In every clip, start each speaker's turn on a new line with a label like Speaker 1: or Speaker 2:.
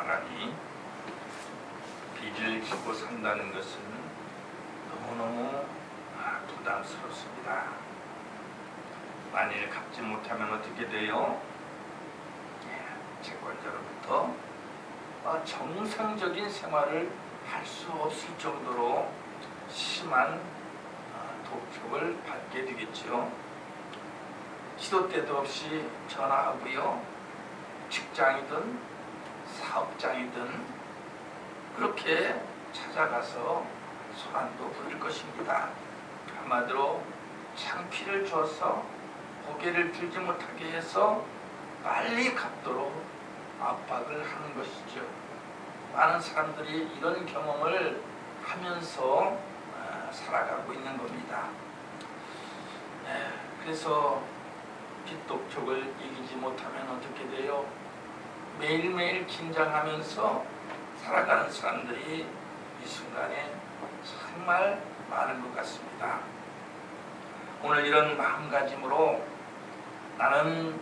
Speaker 1: 사람이 빚을 지고 산다는 것은 너무너무 부담스럽습니다. 만일 갚지 못하면 어떻게 돼요? 채권자로부터 정상적인 생활을 할 수 없을 정도로 심한 독촉을 받게 되겠죠. 시도 때도 없이 전화하고요, 직장이든 사업장이든 그렇게 찾아가서 소란도 부릴 것입니다. 한마디로 창피를 줘서 고개를 들지 못하게 해서 빨리 갚도록 압박을 하는 것이죠. 많은 사람들이 이런 경험을 하면서 살아가고 있는 겁니다. 그래서 빚독촉을 이기지 못하면 어떻게 돼요? 매일매일 긴장하면서 살아가는 사람들이 이 순간에 정말 많은 것 같습니다. 오늘 이런 마음가짐으로 나는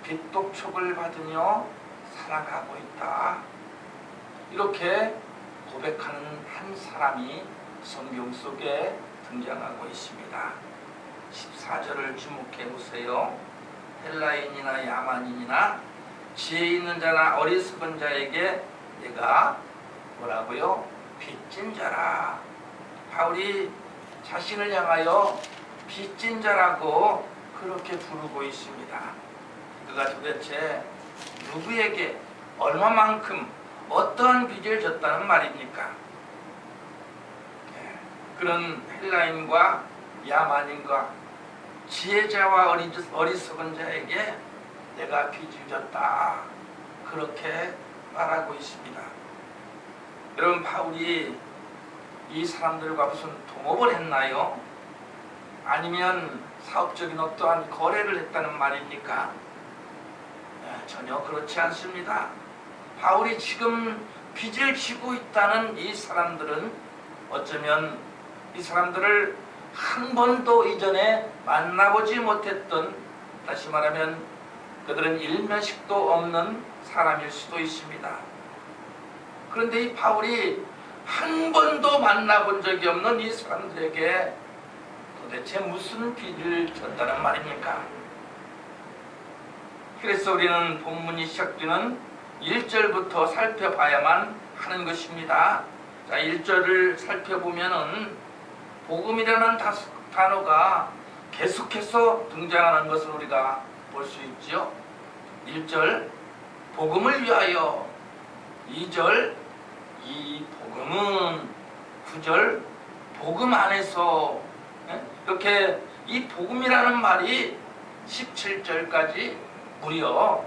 Speaker 1: 빚독촉을 받으며 살아가고 있다, 이렇게 고백하는 한 사람이 성경 속에 등장하고 있습니다. 14절을 주목해 보세요. 헬라인이나 야만인이나 지혜 있는 자나 어리석은 자에게 내가 뭐라고요? 빚진 자라. 바울이 자신을 향하여 빚진 자라고 그렇게 부르고 있습니다. 그가 도대체 누구에게 얼마만큼 어떠한 빚을 졌다는 말입니까? 그런 헬라인과 야만인과 지혜자와 어리석은 자에게 내가 빚을 졌다, 그렇게 말하고 있습니다. 여러분, 바울이 이 사람들과 무슨 동업을 했나요? 아니면 사업적인 어떠한 거래를 했다는 말입니까? 전혀 그렇지 않습니다. 바울이 지금 빚을 지고 있다는 이 사람들은 어쩌면 이 사람들을 한 번도 이전에 만나보지 못했던, 다시 말하면 그들은 일면식도 없는 사람일 수도 있습니다. 그런데 이 바울이 한 번도 만나본 적이 없는 이 사람들에게 도대체 무슨 빚을 졌다는 말입니까? 그래서 우리는 본문이 시작되는 1절부터 살펴봐야만 하는 것입니다. 자, 1절을 살펴보면은 복음이라는 단어가 계속해서 등장하는 것을 우리가 볼 수 있죠. 1절 복음을 위하여, 2절 이 복음은, 9절 복음 안에서, 이렇게 이 복음이라는 말이 17절까지 무려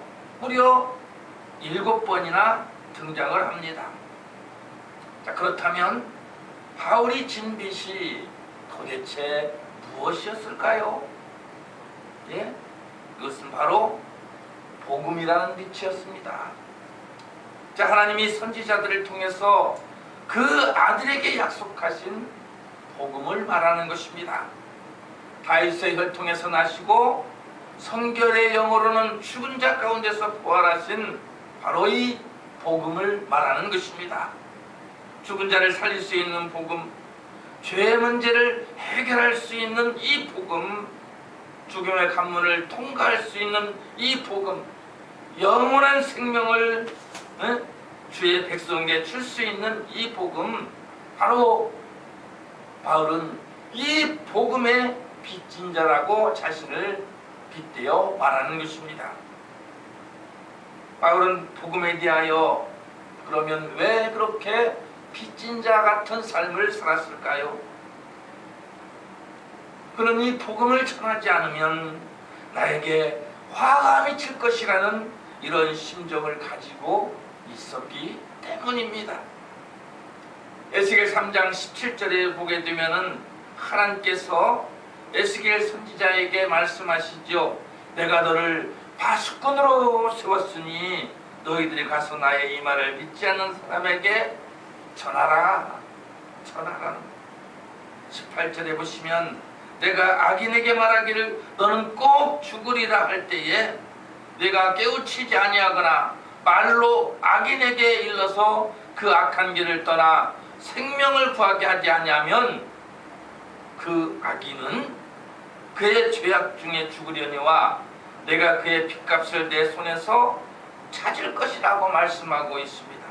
Speaker 1: 7번이나 등장을 합니다. 자, 그렇다면 바울이 진 빚이 도대체 무엇이었을까요? 이것은 바로 복음이라는 빚이었습니다. 자, 하나님이 선지자들을 통해서 그 아들에게 약속하신 복음을 말하는 것입니다. 다윗의 혈통에서 나시고 성결의 영으로는 죽은 자 가운데서 부활하신 바로 이 복음을 말하는 것입니다. 죽은 자를 살릴 수 있는 복음, 죄의 문제를 해결할 수 있는 이 복음, 죽음의 관문을 통과할 수 있는 이 복음, 영원한 생명을 주의 백성에게 줄 수 있는 이 복음, 바로 바울은 이 복음의 빚진 자라고 자신을 빗대어 말하는 것입니다. 바울은 복음에 대하여 그러면 왜 그렇게 빚진 자 같은 삶을 살았을까요? 그는 이 복음을 전하지 않으면 나에게 화가 미칠 것이라는 이런 심정을 가지고 있었기 때문입니다. 에스겔 3장 17절에 보게 되면은 하나님께서 에스겔 선지자에게 말씀하시죠. 내가 너를 파수꾼으로 세웠으니 너희들이 가서 나의 이 말을 믿지 않는 사람에게 전하라. 18절에 보시면 내가 악인에게 말하기를 너는 꼭 죽으리라 할 때에 내가 깨우치지 아니하거나 말로 악인에게 일러서 그 악한 길을 떠나 생명을 구하게 하지 아니하면 그 악인은 그의 죄악 중에 죽으려니와 내가 그의 핏값을 내 손에서 찾을 것이라고 말씀하고 있습니다.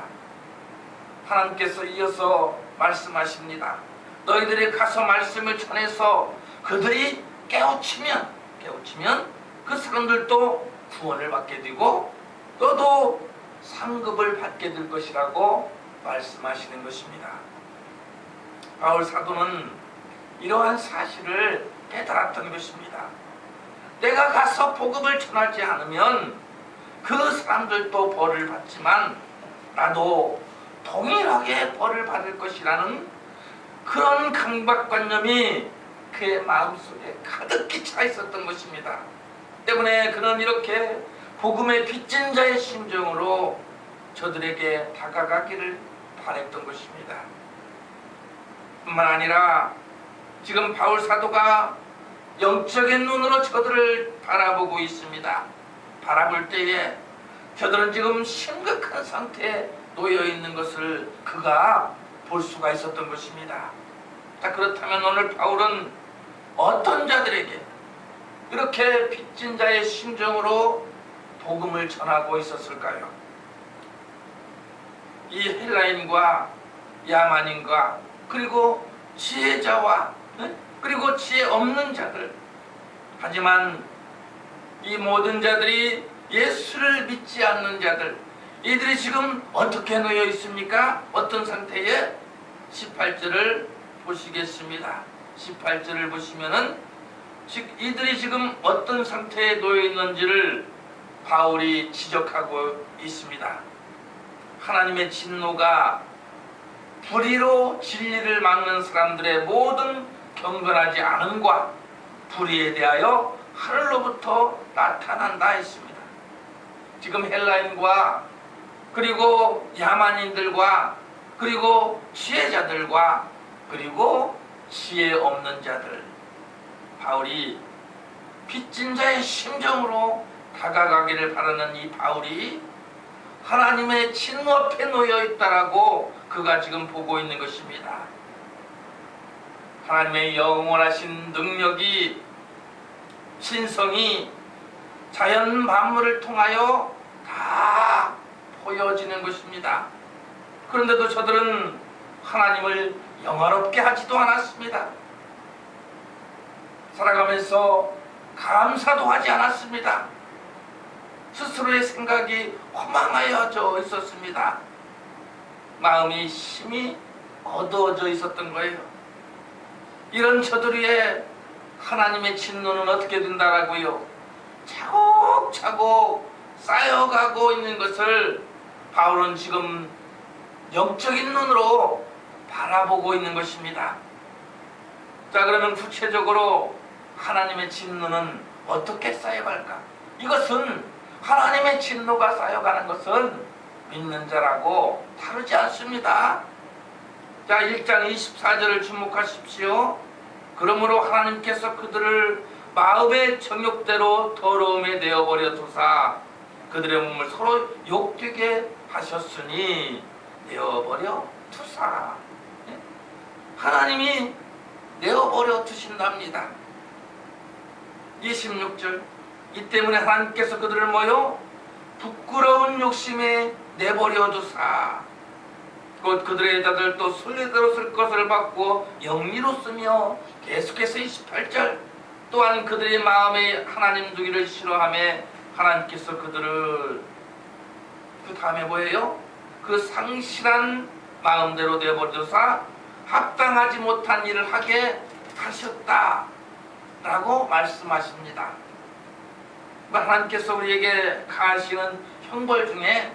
Speaker 1: 하나님께서 이어서 말씀하십니다. 너희들이 가서 말씀을 전해서 그들이 깨우치면 그 사람들도 구원을 받게 되고 너도 상급을 받게 될 것이라고 말씀하시는 것입니다. 바울 사도는 이러한 사실을 깨달았던 것입니다. 내가 가서 복음을 전하지 않으면 그 사람들도 벌을 받지만 나도 동일하게 벌을 받을 것이라는 그런 강박관념이 그의 마음속에 가득히 차 있었던 것입니다. 때문에 그는 이렇게 복음의 빚진 자의 심정으로 저들에게 다가가기를 바랬던 것입니다. 뿐만 아니라 지금 바울 사도가 영적인 눈으로 저들을 바라보고 있습니다. 바라볼 때에 저들은 지금 심각한 상태에 놓여 있는 것을 그가 볼 수가 있었던 것입니다. 자, 그렇다면 오늘 바울은 어떤 자들에게 이렇게 빚진 자의 심정으로 복음을 전하고 있었을까요? 이 헬라인과 야만인과 그리고 지혜자와 그리고 지혜 없는 자들, 하지만 이 모든 자들이 예수를 믿지 않는 자들, 이들이 지금 어떻게 놓여 있습니까? 어떤 상태에? 18절을 보시겠습니다. 18절을 보시면은 이들이 지금 어떤 상태에 놓여 있는지를 바울이 지적하고 있습니다. 하나님의 진노가 불의로 진리를 막는 사람들의 모든 경건하지 않음과 불의에 대하여 하늘로부터 나타난다 했습니다. 지금 헬라인과 그리고 야만인들과 그리고 지혜자들과 그리고 지혜 없는 자들, 바울이 빚진 자의 심정으로 다가가기를 바라는 이 바울이 하나님의 진노 앞에 놓여 있다라고 그가 지금 보고 있는 것입니다. 하나님의 영원하신 능력이, 신성이 자연 만물을 통하여 다 보여지는 것입니다. 그런데도 저들은 하나님을 영화롭게 하지도 않았습니다. 살아가면서 감사도 하지 않았습니다. 스스로의 생각이 허망하여져 있었습니다. 마음이 심히 어두워져 있었던 거예요. 이런 저들의 하나님의 진노는 어떻게 된다라고요? 차곡차곡 쌓여가고 있는 것을 바울은 지금 영적인 눈으로 바라보고 있는 것입니다. 자, 그러면 구체적으로 하나님의 진노는 어떻게 쌓여갈까? 이것은 하나님의 진노가 쌓여가는 것은 믿는 자라고 다르지 않습니다. 자, 1장 24절을 주목하십시오. 그러므로 하나님께서 그들을 마음의 정욕대로 더러움에 내어버려 두사 그들의 몸을 서로 욕되게 하셨으니 내어버려 두사. 하나님이 내어버려 두신답니다. 26절, 이 때문에 하나님께서 그들을 뭐요? 부끄러운 욕심에 내버려 두사 곧 그들의 자들도 순리대로 쓸 것을 받고 영리로 쓰며, 계속해서 28절, 또한 그들의 마음에 하나님 두기를 싫어하며 하나님께서 그들을 그 다음에 뭐예요? 그 상실한 마음대로 내버려두사 합당하지 못한 일을 하게 하셨다 라고 말씀하십니다. 하나님께서 우리에게 가하시는 형벌 중에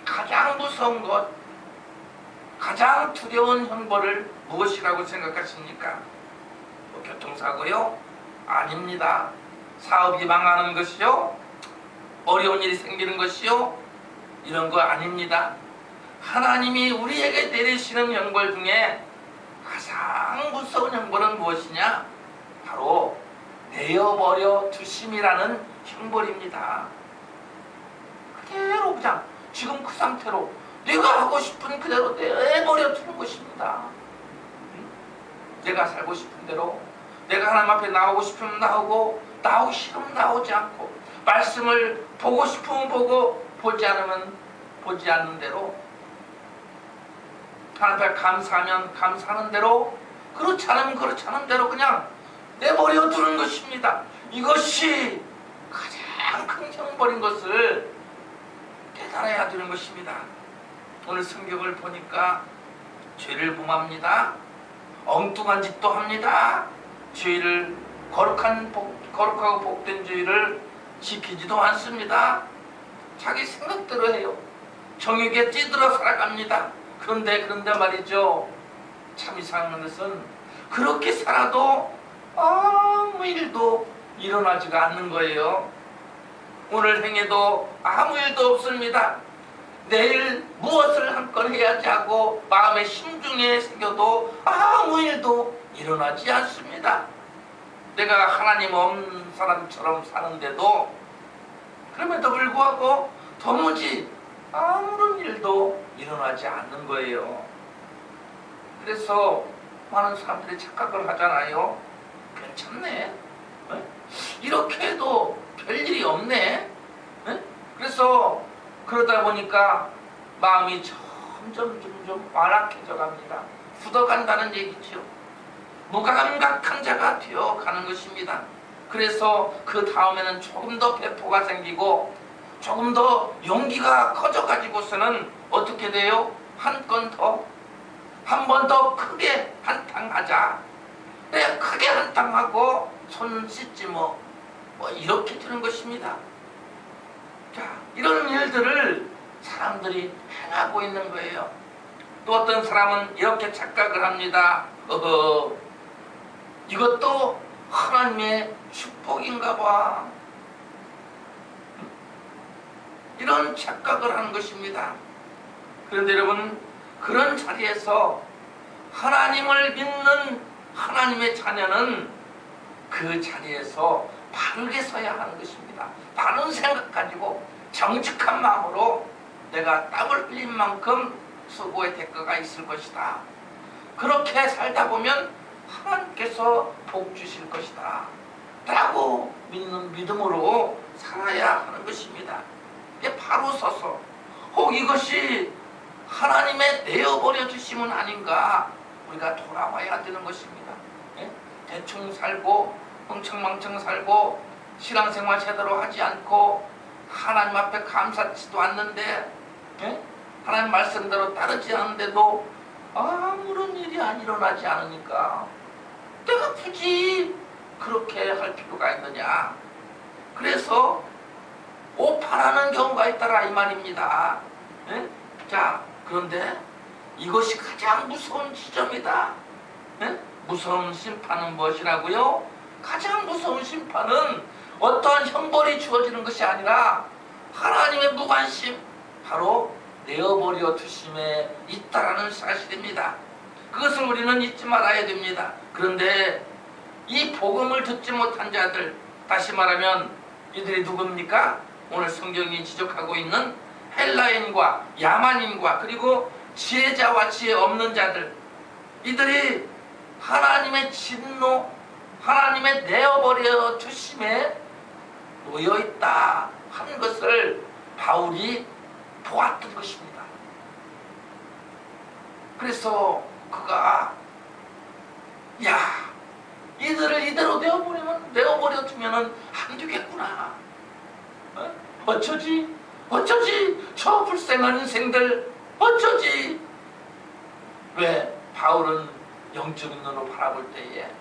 Speaker 1: 가장 무서운 것, 가장 두려운 형벌을 무엇이라고 생각하십니까? 뭐 교통사고요? 아닙니다. 사업이 망하는 것이요? 어려운 일이 생기는 것이요? 이런 거 아닙니다. 하나님이 우리에게 내리시는 형벌 중에 가장 무서운 형벌은 무엇이냐? 바로 내어버려 두심이라는 형벌입니다. 그대로 그냥 지금 그 상태로 내가 하고 싶은 그대로 내버려 두는 것입니다. 내가 살고 싶은 대로, 내가 하나님 앞에 나오고 싶으면 나오고 나오기 싫으면 나오지 않고, 말씀을 보고 싶으면 보고 보지 않으면 보지 않는 대로, 하나님 앞에 감사하면 감사하는 대로, 그렇지 않으면 그렇지 않은 대로 그냥 내버려 두는 것입니다. 이것이 가장 큰 형벌인 것을 깨달아야 되는 것입니다. 오늘 성경을 보니까 죄를 범합니다. 엉뚱한 짓도 합니다. 죄를 거룩하고 복된 죄를 지키지도 않습니다. 자기 생각대로 해요. 정욕에 찌들어 살아갑니다. 그런데 말이죠, 참 이상한 것은 그렇게 살아도 아무 일도 일어나지가 않는 거예요. 오늘 행해도 아무 일도 없습니다. 내일 무엇을 한 건 해야지 하고 마음의 심중에 새겨도 아무 일도 일어나지 않습니다. 내가 하나님 없는 사람처럼 사는데도 그럼에도 불구하고 도무지 아무런 일도 일어나지 않는 거예요. 그래서 많은 사람들이 착각을 하잖아요. 괜찮네, 이렇게 해도 별일이 없네. 그래서 그러다 보니까 마음이 점점 완악해져 갑니다. 굳어간다는 얘기죠. 무감각한 자가 되어가는 것입니다. 그래서 그 다음에는 조금 더 배포가 생기고 조금 더 용기가 커져가지고서는 어떻게 돼요? 한 번 더 크게 한탕하자. 그래, 크게 한탕하고 손 씻지 뭐 이렇게 되는 것입니다. 자, 이런 일들을 사람들이 행하고 있는 거예요. 또 어떤 사람은 이렇게 착각을 합니다. 이것도 하나님의 축복인가 봐. 이런 착각을 하는 것입니다. 그런데 여러분, 그런 자리에서 하나님을 믿는 하나님의 자녀는 그 자리에서 바르게 서야 하는 것입니다. 바른 생각 가지고 정직한 마음으로 내가 땀을 흘린 만큼 수고의 대가가 있을 것이다. 그렇게 살다 보면 하나님께서 복 주실 것이다 라고 믿는 믿음으로 살아야 하는 것입니다. 바로 서서 이것이 하나님의 내어버려 주심은 아닌가, 우리가 돌아와야 되는 것입니다. 대충 살고 멍청망청 살고 신앙생활 제대로 하지 않고 하나님 앞에 감사치도 않는데, 하나님 말씀대로 따르지 않는데도 아무런 일이 안 일어나지 않으니까 내가 굳이 그렇게 할 필요가 있느냐. 그래서 오판하는 경우가 있다라 이 말입니다. 자, 그런데 이것이 가장 무서운 지점이다. 무서운 심판은 무엇이라고요? 가장 무서운 심판은 어떠한 형벌이 주어지는 것이 아니라 하나님의 무관심, 바로 내어버려 두심에 있다라는 사실입니다. 그것을 우리는 잊지 말아야 됩니다. 그런데 이 복음을 듣지 못한 자들, 다시 말하면 이들이 누굽니까? 오늘 성경이 지적하고 있는 헬라인과 야만인과 그리고 지혜자와 지혜 없는 자들, 이들이 하나님의 진노, 하나님의 내어버려 두심에 놓여있다 하는 것을 바울이 보았던 것입니다. 그래서 그가 이들을 이대로 내어버려 두면은 안 되겠구나. 어쩌지 저 불쌍한 인생들 어쩌지. 왜? 바울은 영적인 눈으로 바라볼 때에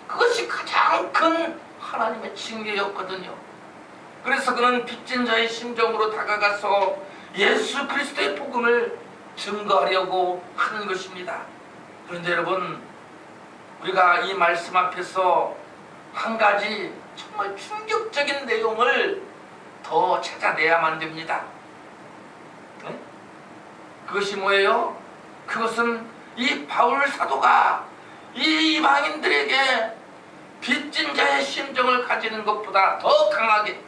Speaker 1: 그것이 가장 큰 하나님의 징계였거든요. 그래서 그는 빚진 자의 심정으로 다가가서 예수 그리스도의 복음을 증거하려고 하는 것입니다. 그런데 여러분, 우리가 이 말씀 앞에서 한 가지 정말 충격적인 내용을 더 찾아내야만 됩니다. 그것이 뭐예요? 그것은 이 바울 사도가 이 이방인들에게 빚진 자의 심정을 가지는 것보다 더 강하게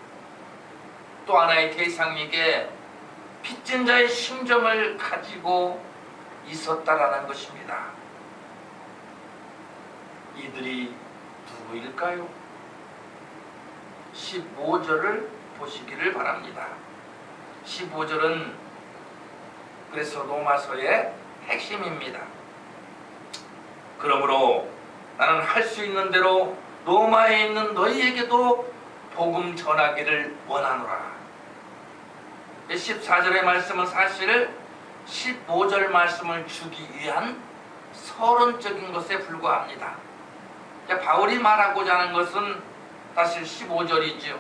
Speaker 1: 또 하나의 대상에게 빚진 자의 심정을 가지고 있었다라는 것입니다. 이들이 누구일까요? 15절을 보시기를 바랍니다. 15절은 그래서 로마서의 핵심입니다. 그러므로 나는 할 수 있는 대로 로마에 있는 너희에게도 복음 전하기를 원하노라. 14절의 말씀은 사실 15절 말씀을 주기 위한 서론적인 것에 불과합니다. 바울이 말하고자 하는 것은 사실 15절이죠.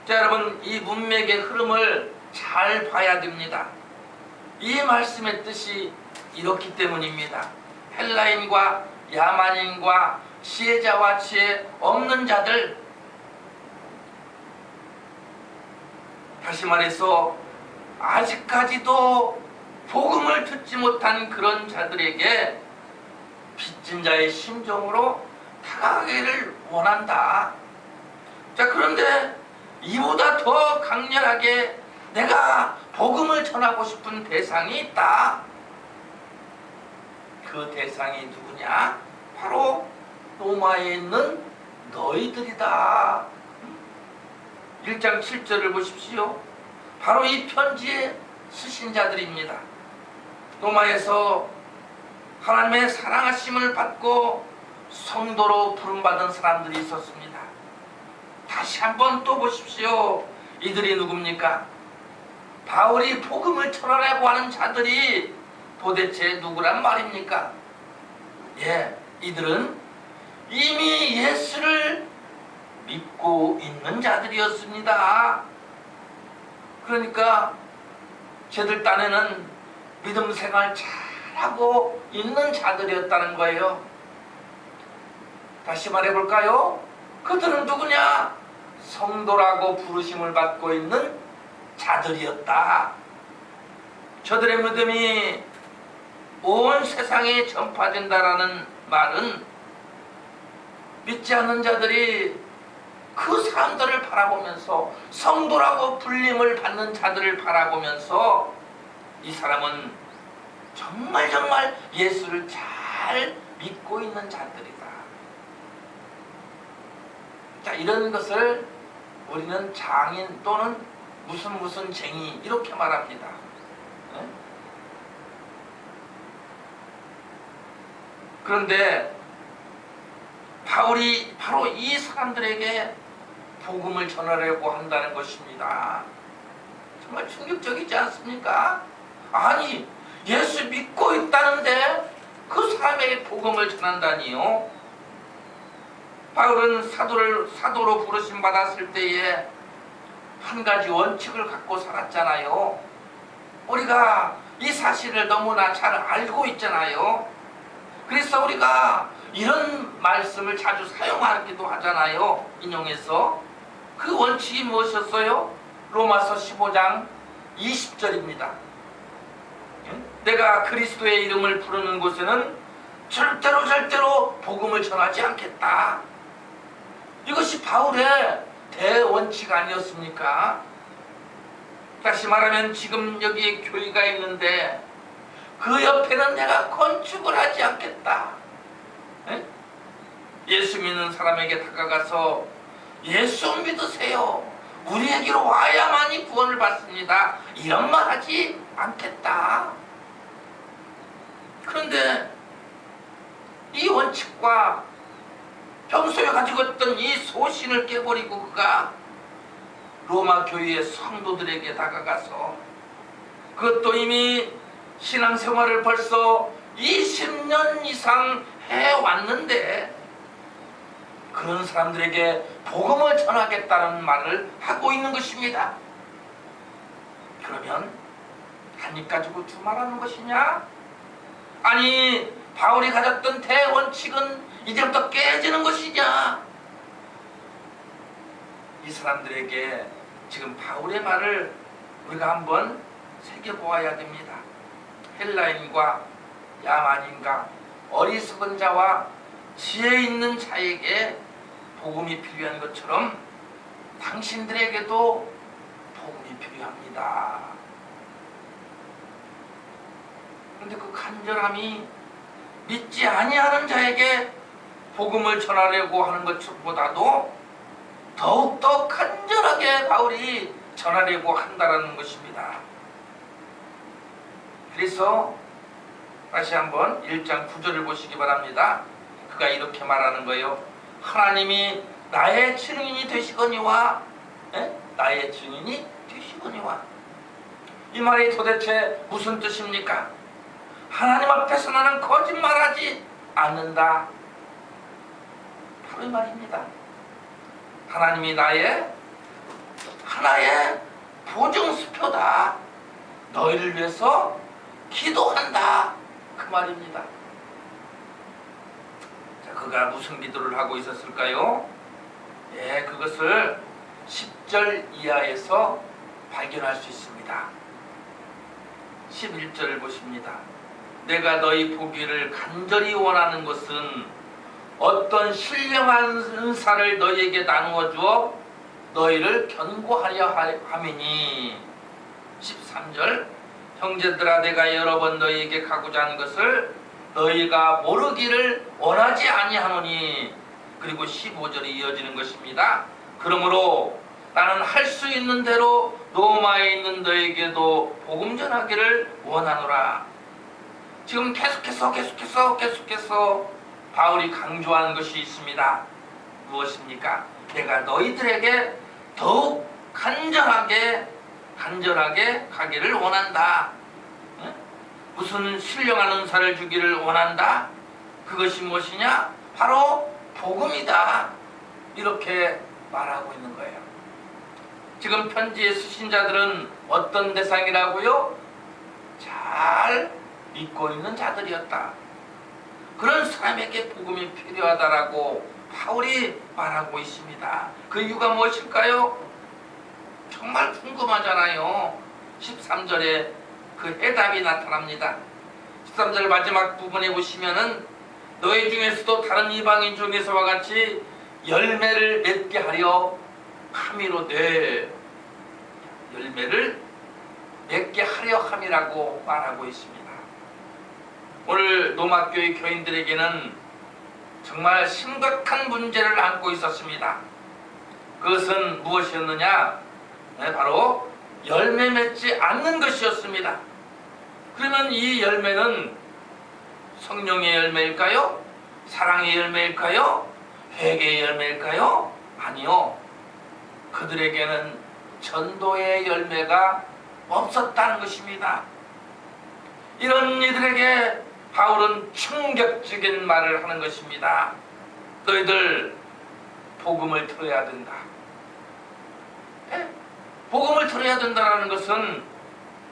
Speaker 1: 자, 여러분, 이 문맥의 흐름을 잘 봐야 됩니다. 이 말씀의 뜻이 이렇기 때문입니다. 헬라인과 야만인과 지혜자와 지혜 없는 자들, 다시 말해서 아직까지도 복음을 듣지 못한 그런 자들에게 빚진 자의 심정으로 다가가기를 원한다. 자, 그런데 이보다 더 강렬하게 내가 복음을 전하고 싶은 대상이 있다. 그 대상이 누구냐? 바로 로마에 있는 너희들이다. 1장 7절을 보십시오. 바로 이 편지에 쓰신 자들입니다. 로마에서 하나님의 사랑하심을 받고 성도로 부름받은 사람들이 있었습니다. 다시 한번 또 보십시오. 이들이 누굽니까? 바울이 복음을 전하려고 하는 자들이 도대체 누구란 말입니까? 이들은 이미 예수를 믿고 있는 자들이었습니다. 그러니까 쟤들 딴에는 믿음 생활 잘하고 있는 자들이었다는 거예요. 다시 말해볼까요? 그들은 누구냐? 성도라고 부르심을 받고 있는 자들이었다. 저들의 믿음이 온 세상에 전파된다라는 말은 믿지 않는 자들이 그 사람들을 바라보면서, 성도라고 불림을 받는 자들을 바라보면서 이 사람은 정말 예수를 잘 믿고 있는 자들이다. 자, 이런 것을 우리는 장인 또는 무슨 쟁이 이렇게 말합니다. 그런데 바울이 바로 이 사람들에게 복음을 전하려고 한다는 것입니다. 정말 충격적이지 않습니까? 아니, 예수 믿고 있다는데 그 사람에게 복음을 전한다니요. 바울은 사도로 부르심 받았을 때에 한 가지 원칙을 갖고 살았잖아요. 우리가 이 사실을 너무나 잘 알고 있잖아요. 그래서 우리가 이런 말씀을 자주 사용하기도 하잖아요. 인용해서. 그 원칙이 무엇이었어요? 로마서 15장 20절입니다. 내가 그리스도의 이름을 부르는 곳에는 절대로 복음을 전하지 않겠다. 이것이 바울의 대원칙 아니었습니까? 다시 말하면 지금 여기에 교회가 있는데 그 옆에는 내가 건축을 하지 않겠다. 예수 믿는 사람에게 다가가서 예수 믿으세요, 우리에게로 와야만이 구원을 받습니다, 이런 말 하지 않겠다. 그런데 이 원칙과 평소에 가지고 있던 이 소신을 깨버리고 그가 로마 교회의 성도들에게 다가가서, 그것도 이미 신앙생활을 벌써 20년 이상 해왔는데 그런 사람들에게 복음을 전하겠다는 말을 하고 있는 것입니다. 그러면 한 입 가지고 두 말하는 것이냐? 아니, 바울이 가졌던 대원칙은 이제부터 깨지는 것이냐? 이 사람들에게 지금 바울의 말을 우리가 한번 새겨보아야 됩니다. 헬라인과 야만인과 어리석은 자와 지혜 있는 자에게 복음이 필요한 것처럼 당신들에게도 복음이 필요합니다. 근데 그 간절함이 믿지 아니하는 자에게 복음을 전하려고 하는 것보다도 더욱더 간절하게 바울이 전하려고 한다는 것입니다. 그래서 다시 한번 1장 9절을 보시기 바랍니다. 그가 이렇게 말하는 거예요. 하나님이 나의 증인이 되시거니와, 나의 증인이 되시거니와. 이 말이 도대체 무슨 뜻입니까? 하나님 앞에서 나는 거짓말하지 않는다. 바로 이 말입니다. 하나님이 나의 하나의 보증수표다. 너희를 위해서 기도한다. 그 말입니다. 자, 그가 무슨 기도를 하고 있었을까요? 예, 그것을 10절 이하에서 발견할 수 있습니다. 11절을 보십니다. 내가 너희 보기를 간절히 원하는 것은 어떤 신령한 은사를 너희에게 나누어 주어 너희를 견고하려 함이니. 13절 형제들아 내가 여러 번 너희에게 가고자 하는 것을 너희가 모르기를 원하지 아니하노니. 그리고 15절이 이어지는 것입니다. 그러므로 나는 할 수 있는 대로 로마에 있는 너에게도 복음 전하기를 원하노라. 지금 계속해서 바울이 강조하는 것이 있습니다. 무엇입니까? 내가 너희들에게 더욱 간절하게 가기를 원한다. 무슨 신령한 은사를 주기를 원한다. 그것이 무엇이냐? 바로 복음이다. 이렇게 말하고 있는 거예요. 지금 편지에 쓰신 자들은 어떤 대상이라고요? 잘 믿고 있는 자들이었다. 그런 사람에게 복음이 필요하다라고 바울이 말하고 있습니다. 그 이유가 무엇일까요? 정말 궁금하잖아요. 13절에 그 해답이 나타납니다. 13절 마지막 부분에 보시면은 너희 중에서도 다른 이방인 중에서와 같이 열매를 맺게 하려 함이로되, 열매를 맺게 하려 함이라고 말하고 있습니다. 오늘 로마교회 교인들에게는 정말 심각한 문제를 안고 있었습니다. 그것은 무엇이었느냐? 바로 열매 맺지 않는 것이었습니다. 그러면 이 열매는 성령의 열매일까요? 사랑의 열매일까요? 회개의 열매일까요? 아니요. 그들에게는 전도의 열매가 없었다는 것입니다. 이런 이들에게 바울은 충격적인 말을 하는 것입니다. 너희들 복음을 들어야 된다. 복음을 들어야 된다는 것은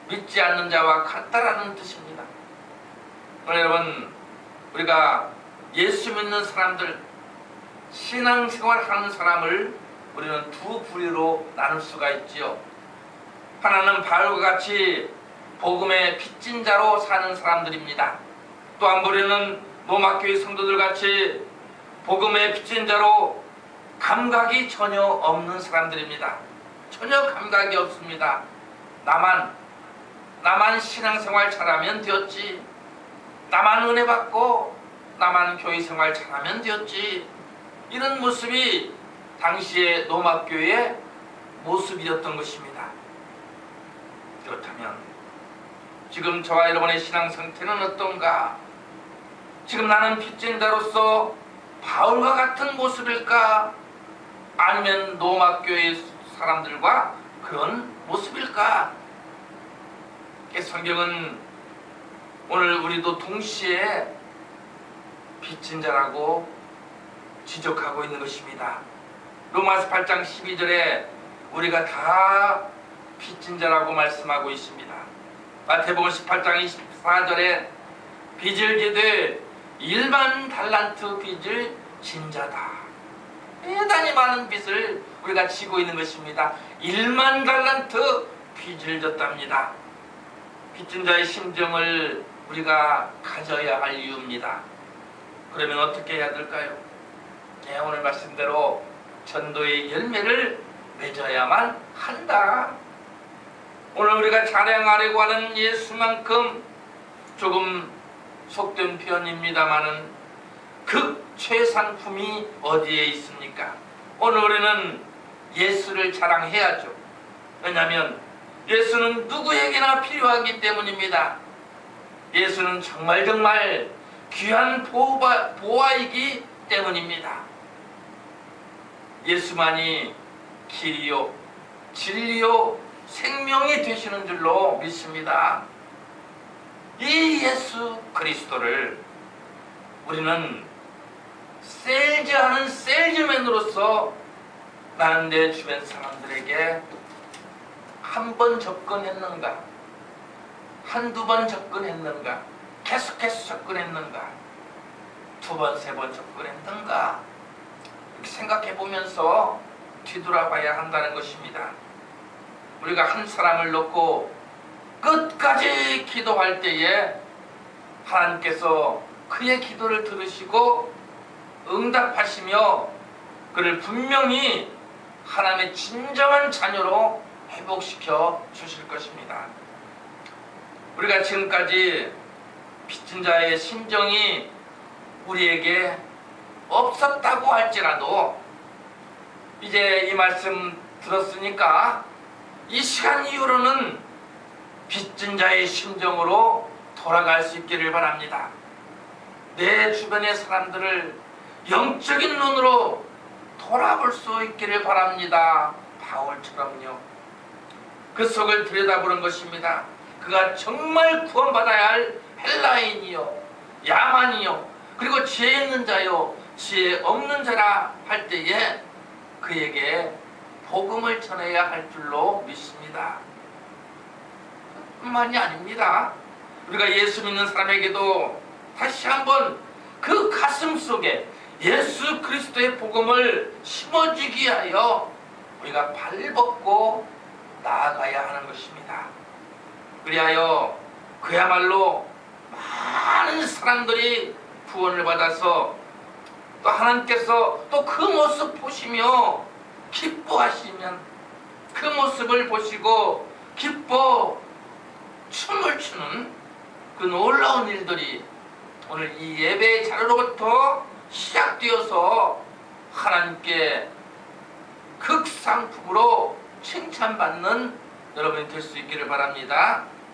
Speaker 1: 믿지 않는 자와 같다라는 뜻입니다. 여러분, 우리가 예수 믿는 사람들, 신앙생활하는 사람을 우리는 두 부류로 나눌 수가 있지요. 하나는 바울과 같이 복음의 빚진 자로 사는 사람들입니다. 또 한 부류는 로마교회 성도들 같이 복음의 빚진 자로 감각이 전혀 없는 사람들입니다. 전혀 감각이 없습니다. 나만 신앙생활 잘하면 되었지. 나만 은혜 받고 나만 교회생활 잘하면 되었지. 이런 모습이 당시의 로마교회의 모습이었던 것입니다. 그렇다면 지금 저와 여러분의 신앙 상태는 어떤가? 지금 나는 빚진 자로서 바울과 같은 모습일까? 아니면 로마교회 사람들과 그런 모습일까? 성경은 오늘 우리도 동시에 빚진 자라고 지적하고 있는 것입니다. 로마서 8장 12절에 우리가 다 빚진 자라고 말씀하고 있습니다. 마태복음 18장 24절에 빚을 지되 1만 달란트 빚을 진 자다. 대단히 많은 빚을 우리가 지고 있는 것입니다. 1만 달란트 빚을 졌답니다. 빚진 자의 심정을 우리가 가져야 할 이유입니다. 그러면 어떻게 해야 될까요? 오늘 말씀대로 전도의 열매를 맺어야만 한다. 오늘 우리가 자랑하려고 하는 예수만큼 조금 속된 표현입니다마는 극최상품이 어디에 있습니까? 오늘 우리는 예수를 자랑해야죠. 왜냐하면 예수는 누구에게나 필요하기 때문입니다. 예수는 정말 귀한 보화이기 때문입니다. 예수만이 길이요 진리요 생명이 되시는 줄로 믿습니다. 이 예수 그리스도를 우리는 세일즈하는 세일즈맨으로서 나는 내 주변 사람들에게 한 번 접근했는가, 한두 번 접근했는가, 계속해서 접근했는가, 두 번, 세 번 접근했는가, 이렇게 생각해 보면서 뒤돌아봐야 한다는 것입니다. 우리가 한 사람을 놓고 끝까지 기도할 때에 하나님께서 그의 기도를 들으시고 응답하시며 그를 분명히 하나님의 진정한 자녀로 회복시켜 주실 것입니다. 우리가 지금까지 빚진 자의 심정이 우리에게 없었다고 할지라도 이제 이 말씀 들었으니까 이 시간 이후로는 빚진 자의 심정으로 돌아갈 수 있기를 바랍니다. 내 주변의 사람들을 영적인 눈으로 돌아볼 수 있기를 바랍니다. 바울처럼요. 그 속을 들여다보는 것입니다. 그가 정말 구원받아야 할 헬라인이요 야만이요 그리고 지혜 있는 자요 지혜 없는 자라 할 때에 그에게 복음을 전해야 할 줄로 믿습니다. 뿐만이 아닙니다. 우리가 예수 믿는 사람에게도 다시 한번 그 가슴 속에 예수 그리스도의 복음을 심어주기 위하여 우리가 발벗고 나아가야 하는 것입니다. 그리하여 그야말로 많은 사람들이 구원을 받아서 또 하나님께서 또 그 모습 보시며 기뻐하시면 그 모습을 보시고 기뻐 춤을 추는 그 놀라운 일들이 오늘 이 예배의 자료로부터 시작되어서 하나님께 극상품으로 칭찬받는 여러분이 될 수 있기를 바랍니다.